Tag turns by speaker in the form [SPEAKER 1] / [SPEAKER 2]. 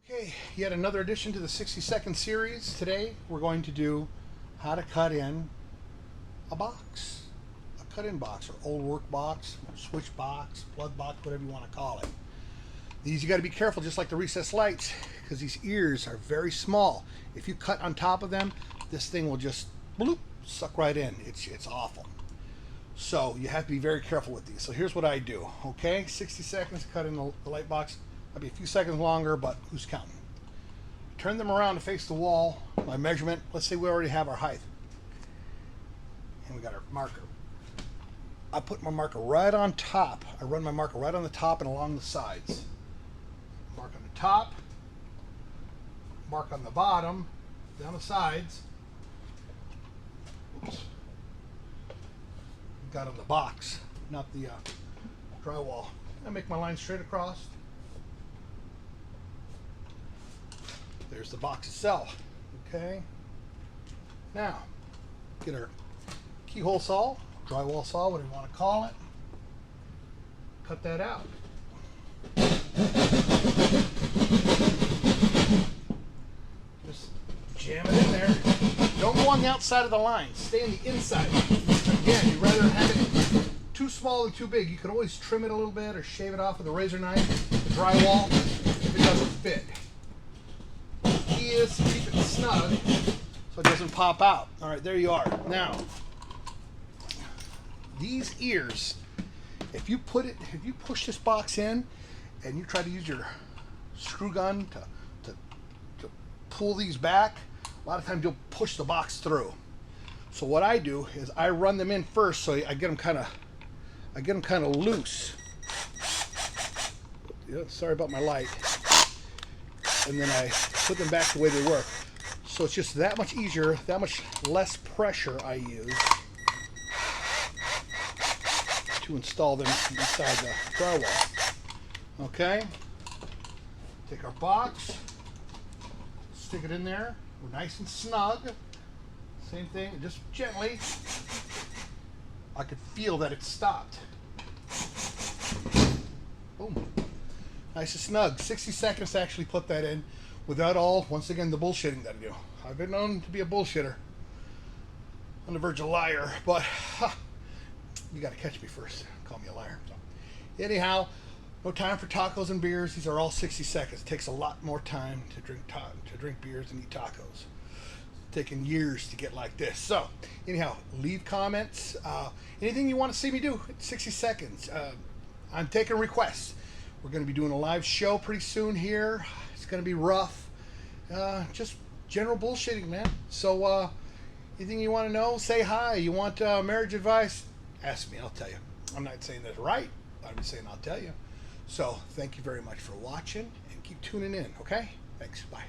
[SPEAKER 1] Okay, yet another addition to the 60-second series. Today we're going to do how to cut in a box. A cut-in box, or old work box, switch box, plug box, whatever you want to call it. These you got to be careful, just like the recessed lights, because these ears are very small. If you cut on top of them, this thing will just bloop, suck right in. It's awful. So you have to be very careful with these. So here's what I do. Okay, 60 seconds to cut in the light box. Might be a few seconds longer, but who's counting? Turn them around to face the wall. My measurement, let's say we already have our height. And we got our marker. I put my marker right on top. I run my marker right on the top and along the sides. Mark on the top, mark on the bottom, down the sides. Oops. Got on the box, not the drywall. I make my line straight across. There's the box itself. Okay. Now, get our keyhole saw, drywall saw, whatever you want to call it. Cut that out. Just jam it in there. Don't go on the outside of the line. Stay on the inside. Again, you'd rather have it too small than too big. You can always trim it a little bit or shave it off with a razor knife, the drywall, if it doesn't fit. The key is to keep it snug so it doesn't pop out. All right, there you are. Now, these ears, if you push this box in and you try to use your screw gun to pull these back, a lot of times you'll push the box through. So what I do is I run them in first, so I get them kind of loose. Yeah, sorry about my light. And then I put them back the way they were. So it's just that much easier, that much less pressure I use to install them inside the drywall. Okay? Take our box, stick it in there. We're nice and snug. Same thing, just gently. I could feel that it stopped. Boom. Nice and snug. 60 seconds to actually put that in without once again, the bullshitting that I do. I've been known to be a bullshitter. On the verge of a liar, but you got to catch me first. Call me a liar. So, anyhow, no time for tacos and beers. These are all 60 seconds. It takes a lot more time to drink beers and eat tacos. It's taken years to get like this. So, anyhow, leave comments. Anything you want to see me do, 60 seconds. I'm taking requests. We're going to be doing a live show pretty soon here. It's going to be rough. Just general bullshitting, man. So, anything you want to know, say hi. You want marriage advice? Ask me, I'll tell you. I'm not saying that's right. I'm just saying I'll tell you. So, thank you very much for watching, and keep tuning in, okay? Thanks. Bye.